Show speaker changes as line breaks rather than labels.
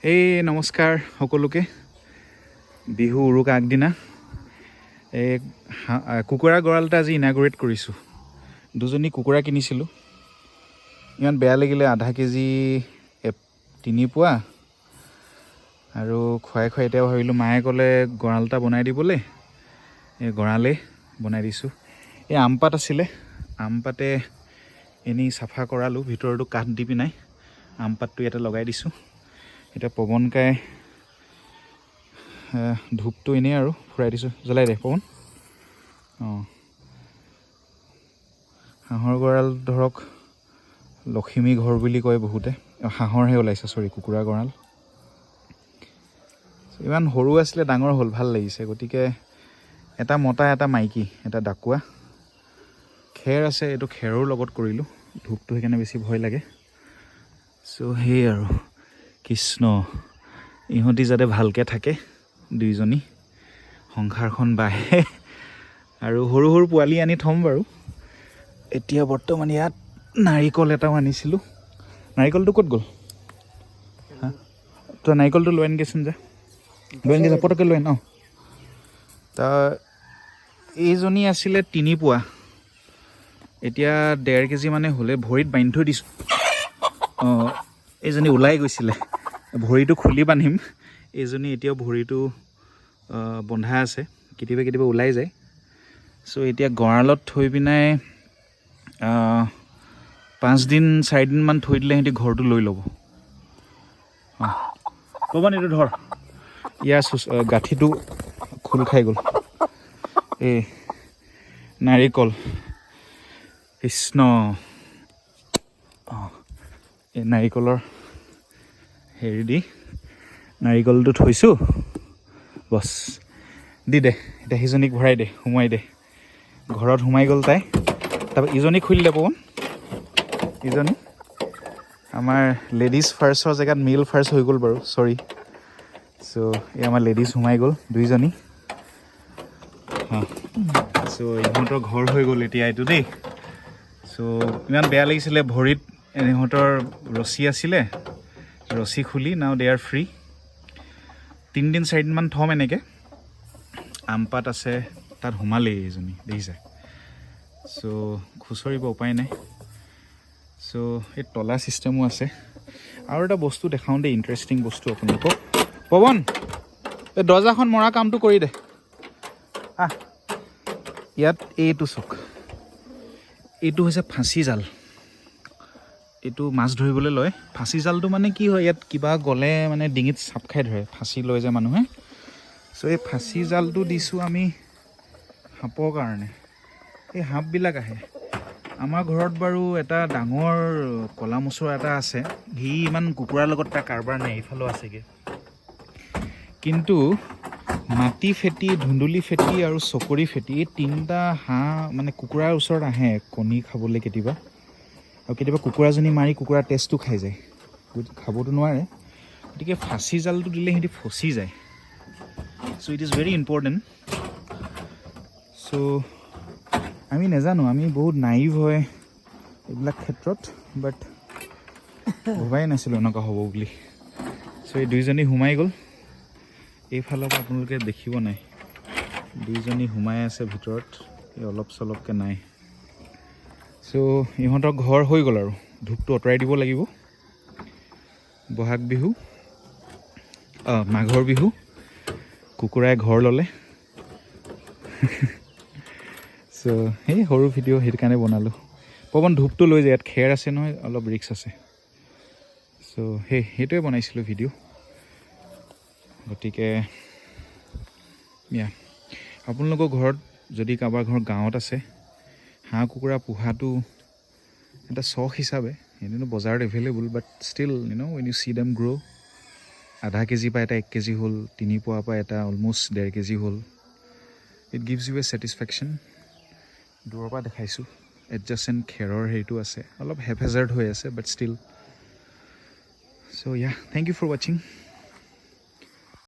এই নমস্কাৰ সকলোকে বিহু উৰুকা আগদিনা এই কুকুৰা গঁৰাল এটা আজি ইনাগুৰেট কৰিছোঁ। দুজনী কুকুৰা কিনিছিলোঁ, ইমান বেয়া লাগিলে। আধা কেজি 3 পোৱা আৰু খুৱাই খুৱাই এতিয়া ভাবিলোঁ, মায়ে ক'লে গঁৰাল এটা বনাই দিবলৈ, এই গঁৰালেই বনাই দিছোঁ। এই আম পাত আছিলে, আম পাতে এনেই চাফা কৰালোঁ, ভিতৰতো কাঠ দি পিনাই আম পাতটো ইয়াতে লগাই দিছোঁ। এতিয়া পৱনকাই ধূপটো এনেই আৰু ফুৰাই দিছোঁ, জ্বলাই দে পৱন। অঁ, হাঁহৰ গঁৰাল ধৰক লখিমী ঘৰ বুলি কয় বহুতে। হাঁহৰহে ওলাইছে, চৰি, কুকুৰা গঁৰাল। ইমান সৰু আছিলে, ডাঙৰ হ'ল, ভাল লাগিছে। গতিকে এটা মতা, এটা মাইকী, এটা ডাকুৱা। খেৰ আছে, এইটো খেৰৰ লগত কৰিলোঁ, ধূপটো সেইকাৰণে বেছি ভয় লাগে। চ' সেই আৰু কৃষ্ণ, ইহঁতি যাতে ভালকৈ থাকে, দুইজনী সংসাৰখন বাঢ়ে। আৰু সৰু সৰু পোৱালি আনি থ'ম বাৰু। এতিয়া বৰ্তমান ইয়াত নাৰিকল এটাও আনিছিলোঁ। নাৰিকলটো ক'ত গ'ল? হা, তই নাৰিকলটো লৈ আনগৈচোন, যা লৈ আনগৈ, যা পটককৈ লৈ আন। অঁ, এইজনী আছিলে 3 পোৱা, এতিয়া 1.5 কেজি মানে হ'লে। ভৰিত বান্ধি থৈ দিছোঁ। অঁ, এইজনী ওলাই গৈছিলে, ভৰিটো খুলি বান্ধিম। এইজনী এতিয়াও ভৰিটো বন্ধা আছে, কেতিয়াবা কেতিয়াবা ওলাই যায়। চ' এতিয়া গঁৰালত থৈ পিনাই 5 দিন 4 দিনমান থৈ দিলে সিহঁতি ঘৰটো লৈ ল'ব। অঁ, পৱন এইটো ধৰ, ইয়াৰ গাঁঠিটো খোল খাই গ'ল। এই নাৰিকল, কৃষ্ণ। অঁ, এই নাৰিকলৰ হেৰি দি নাৰিকলটো থৈছোঁ, বছ দি দে। এতিয়া সিজনীক ভৰাই দে, সোমোৱাই দে। ঘৰত সোমাই গ'ল তাই। তাৰপৰা ইজনী খুলি দে পৱন, ইজনী। আমাৰ লেডিজ ফাৰ্ষ্টৰ জেগাত মেল ফাৰ্ষ্ট হৈ গ'ল বাৰু, চৰি। চ' এই আমাৰ লেডিজ সোমাই গ'ল দুইজনী। অঁ, চ' ইহঁতৰ ঘৰ হৈ গ'ল এতিয়া এইটো দেই। চ' ইমান বেয়া লাগিছিলে, ভৰিত ইহঁতৰ ৰছী আছিলে, ৰছী খুলি নাও দে আৰ ফ্ৰী। 3 দিন 4 দিনমান থ'ম এনেকৈ। আম পাত আছে, তাত সোমালেই এইজনী, দেখিছে। চ' খুচৰিব উপায় নাই। চ' এই তলা ছিষ্টেমো আছে। আৰু এটা বস্তু দেখাওঁ দেই, ইণ্টাৰেষ্টিং বস্তু আপোনালোকক। পৱন, এই দৰ্জাখন মৰা কামটো কৰি দে। আহ, ইয়াত এইটো চাওক, এইটো হৈছে ফাঁচি জাল। এইটো মাছ ধৰিবলৈ লয়। ফাঁচি জালটো মানে কি হয়, ইয়াত কিবা গ'লে মানে ডিঙিত চাপ খাই ধৰে, ফাঁচি লয় যে মানুহে। চ' এই ফাঁচি জালটো দিছোঁ আমি সাপৰ কাৰণে। এই সাপবিলাক আহে। আমাৰ ঘৰত বাৰু এটা ডাঙৰ ক'লা মচুৰা এটা আছে, সি ইমান কুকুৰাৰ লগত তাৰ কাৰবাৰ নাই, এইফালেও আছেগৈ। কিন্তু মাটি ফেটি, ধুন্দুলি ফেটি আৰু চকৰি ফেটি, এই 3টা হাঁহ মানে কুকুৰাৰ ওচৰত আহে কণী খাবলৈ কেতিয়াবা। আৰু কেতিয়াবা কুকুৰাজনী মাৰি কুকুৰাৰ তেজটো খাই যায়, খাবতো নোৱাৰে। গতিকে ফাঁচি জালটো দিলে সিহঁতি ফচি যায়। চ' ইট ইজ ভেৰি ইম্পৰ্টেণ্ট। চ' আমি নাজানো, আমি বহুত নাইভ হয় এইবিলাক ক্ষেত্ৰত, বাট ভবাই নাছিলোঁ এনেকুৱা হ'ব বুলি। চ' এই দুইজনী সোমাই গ'ল। এইফালৰ পৰা আপোনালোকে দেখিব নাই, দুইজনী সোমাই আছে ভিতৰত, এই অলপ চলপকৈ নাই। চ' ইহঁতৰ ঘৰ হৈ গ'ল আৰু ধূপটো আঁতৰাই দিব লাগিব। বহাগ বিহু, মাঘৰ বিহু, কুকুৰাই ঘৰ ল'লে। চ' সেই সৰু ভিডিঅ' সেইটো কাৰণে বনালোঁ। পৱন ধূপটো লৈ যায়, ইয়াত খেৰ আছে নহয়, অলপ ৰিক্স আছে। চ' সেইটোৱে বনাইছিলোঁ ভিডিঅ'। গতিকে আপোনালোকৰ ঘৰত যদি কাৰোবাৰ ঘৰ গাঁৱত আছে, হাঁহ কুকুৰা পোহাটো এটা চখ হিচাপে, এনেতো বজাৰত available, but still when you see them গ্ৰ', আধা কেজিৰ পৰা এটা 1 কেজি হ'ল, 3 পোৱাৰ পৰা এটা অলম'ষ্ট 1.5 কেজি হ'ল। It gives you a satisfaction. দূৰৰ পৰা দেখাইছোঁ, এডজাষ্টেণ্ট খেৰৰ হেৰিটো আছে, অলপ হেপহেজাৰ্ড হৈ আছে, but still. So' thank you for ৱাচিং।